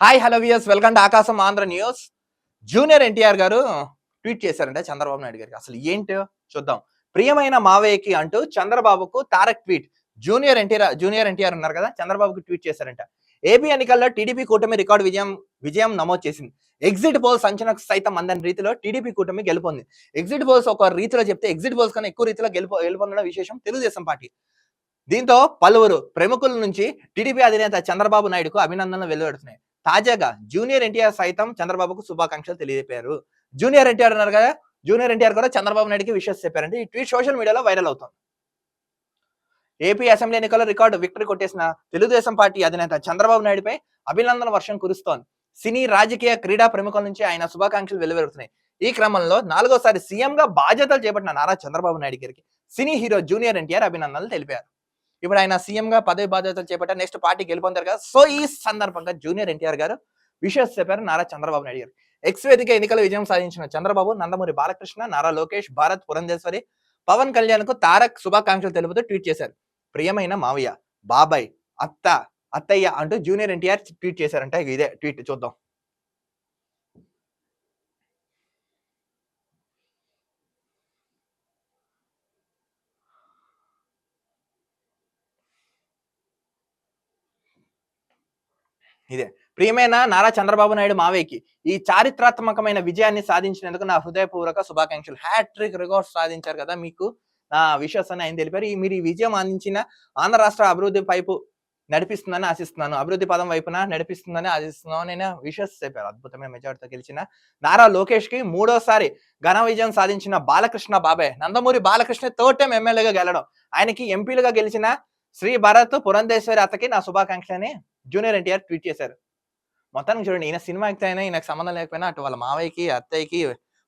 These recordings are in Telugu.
Hi hello viewers welcome to ఆకాశం ఆంధ్ర న్యూస్. జూనియర్ ఎన్టీఆర్ గారు ట్వీట్ చేశారంటే చంద్రబాబు నాయుడు గారికి. అసలు ఏంటో చూద్దాం. ప్రియమైన మావయ్యకి అంటూ చంద్రబాబుకు తారక్ ట్వీట్. జూనియర్ ఎన్టీఆర్ ఉన్నారు కదా, చంద్రబాబుకు ట్వీట్ చేశారంట. ఏపీ ఎన్నికల్లో టీడీపీ కూటమి రికార్డు విజయం నమోదు చేసింది. ఎగ్జిట్ పోల్స్ అంచనాకు సైతం అందని రీతిలో టీడీపీ కూటమి గెలుపొంది. ఎగ్జిట్ పోల్స్ ఒక రీతిలో చెప్తే ఎగ్జిట్ పోల్స్ కన్నా ఎక్కువ రీతిలో గెలుపొందడం విశేషం తెలుగుదేశం పార్టీ. దీంతో పలువురు ప్రముఖుల నుంచి టీడీపీ అధినేత చంద్రబాబు నాయుడుకు అభినందనలు వెలువడుతున్నాయి. తాజాగా జూనియర్ ఎన్టీఆర్ సైతం చంద్రబాబుకు శుభాకాంక్షలు తెలియజేపారు. జూనియర్ ఎన్టీఆర్ ఉన్నారు కదా, జూనియర్ ఎన్టీఆర్ కూడా చంద్రబాబు నాయుడుకి విషెస్ చెప్పారంటే ఈ ట్వీట్ సోషల్ మీడియాలో వైరల్ అవుతుంది. ఏపీ అసెంబ్లీ ఎన్నికల్లో రికార్డు విక్టరీ కొట్టేసిన తెలుగుదేశం పార్టీ అధినేత చంద్రబాబు నాయుడుపై అభినందన వర్షం కురుస్తోంది. సినీ, రాజకీయ, క్రీడా ప్రముఖుల నుంచి ఆయన శుభాకాంక్షలు వెలువడుతున్నాయి. ఈ క్రమంలో 4వ సీఎంగా బాధ్యతలు చేపట్టిన నారా చంద్రబాబు నాయుడు గారికి సినీ హీరో జూనియర్ ఎన్టీఆర్ అభినందనలు తెలిపారు. ఇప్పుడు ఆయన సీఎంగా పదవి బాధ్యతలు చేపట్టారు. నెక్స్ట్ పార్టీ గెలుపొందారు కదా, సో ఈ సందర్భంగా జూనియర్ ఎన్టీఆర్ గారు విషెస్ చెప్పారు నారా చంద్రబాబు నాయుడు గారు. ఎక్స్ వేదిక ఎన్నికల విజయం సాధించిన చంద్రబాబు, నందమూరి బాలకృష్ణ, నారా లోకేష్, భారత్ పురంధేశ్వరి, పవన్ కళ్యాణ్ కు తారక్ శుభాకాంక్షలు తెలుపుతూ ట్వీట్ చేశారు. ప్రియమైన మావయ్య, బాబాయ్, అత్తయ్య అంటూ జూనియర్ ఎన్టీఆర్ ట్వీట్ చేశారంట. ఇదే ట్వీట్ చూద్దాం. ఇదే ప్రియమైన నారా చంద్రబాబు నాయుడు మావయ్యకి ఈ చారిత్రాత్మకమైన విజయాన్ని సాధించినందుకు నా హృదయపూర్వక శుభాకాంక్షలు. హ్యాట్రిక్ రికార్డ్ సాధించారు కదా, మీకు నా విషెస్ అని ఆయన తెలిపారు. మీరు ఈ విజయం అందించిన ఆంధ్ర రాష్ట్ర అభివృద్ధి వైపు నడిపిస్తుందని ఆశిస్తున్నాను, అభివృద్ధి పదం వైపున నడిపిస్తుందని ఆశిస్తున్నాను నేను విషెస్ చెప్పారు. అద్భుతమైన మెజార్టీతో గెలిచిన నారా లోకేష్ కి 3వసారి ఘన విజయం సాధించిన బాలకృష్ణ బాబాయ్, నందమూరి బాలకృష్ణ 3rd టైం ఎమ్మెల్యేగా గెలడం, ఆయనకి ఎంపీలుగా గెలిచిన శ్రీ భరత్ పురంధేశ్వరి అత్తకి నా శుభాకాంక్షలని జూనియర్ ఎన్టీఆర్ ట్వీట్ చేశారు. మొత్తానికి చూడండి, ఈయన సినిమా అయినా ఈయనకు సంబంధం లేకపోయినా అటు వాళ్ళ మావయ్యకి, అత్తయ్యకి,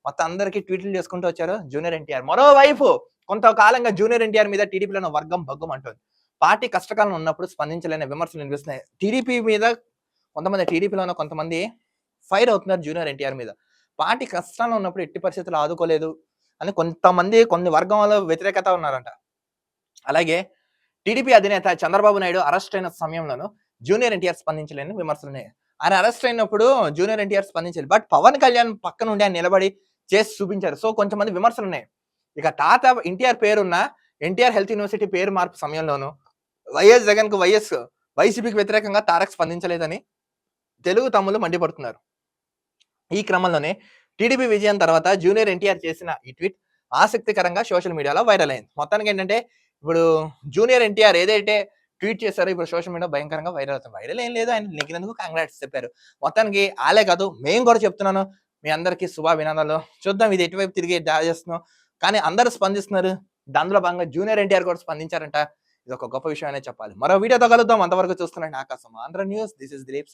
మొత్తం అందరికీ ట్వీట్లు చేసుకుంటూ వచ్చారు జూనియర్ ఎన్టీఆర్. మరోవైపు కొంతకాలంగా జూనియర్ ఎన్టీఆర్ మీద టీడీపీలో వర్గం భగ్గం అంటుంది. పార్టీ కష్టకాలం ఉన్నప్పుడు స్పందించలేని విమర్శలు వినిపిస్తున్నాయి. టీడీపీ మీద టీడీపీలో కొంతమంది ఫైర్ అవుతున్నారు జూనియర్ ఎన్టీఆర్ మీద. పార్టీ కష్టాల్లో ఉన్నప్పుడు ఎట్టి పరిస్థితులు ఆదుకోలేదు అని కొన్ని వర్గంలో వ్యతిరేకత ఉన్నారంట. అలాగే టీడీపీ అధినేత చంద్రబాబు నాయుడు అరెస్ట్ అయిన సమయంలోనూ జూనియర్ ఎన్టీఆర్ స్పందించలేని విమర్శలున్నాయి. ఆయన అరెస్ట్ అయినప్పుడు జూనియర్ ఎన్టీఆర్ స్పందించాలి, బట్ పవన్ కళ్యాణ్ పక్కన ఉండి ఆయన నిలబడి చేసి చూపించారు. సో కొంతమంది విమర్శలు ఉన్నాయి. ఇక తాత ఎన్టీఆర్ పేరున్న ఎన్టీఆర్ హెల్త్ యూనివర్సిటీ పేరు మార్పు సమయంలోనూ వైఎస్ జగన్ కు వైసీపీకి వ్యతిరేకంగా తారక్ స్పందించలేదని తెలుగు తమ్ములు మండిపడుతున్నారు. ఈ క్రమంలోనే టీడీపీ విజయం తర్వాత జూనియర్ ఎన్టీఆర్ చేసిన ఈ ట్వీట్ ఆసక్తికరంగా సోషల్ మీడియాలో వైరల్ అయింది. మొత్తానికి ఏంటంటే ఇప్పుడు జూనియర్ ఎన్టీఆర్ ఏదైతే ట్వీట్ చేశారో ఇప్పుడు సోషల్ మీడియా భయంకరంగా వైరల్ అవుతుంది. వైరల్ ఏం లేదు, ఆయన నెగ్గినందుకు కాంగ్రాట్స్ చెప్పారు. మొత్తానికి ఆలే కాదు, మేము కూడా చెప్తున్నాను మీ అందరికీ శుభాభినందనలు. చూద్దాం ఇది ఎటువైపు తిరిగి చేస్తున్నాం, కానీ అందరూ స్పందిస్తున్నారు. దానిలో భాగంగా జూనియర్ ఎన్టీఆర్ కూడా స్పందించారంట. ఇది ఒక గొప్ప విషయం అనే చెప్పాలి. మరో వీడియోతో కలుద్దాం. అంతవరకు చూస్తున్నాను ఆకాశం Andhra news. This is Dilip.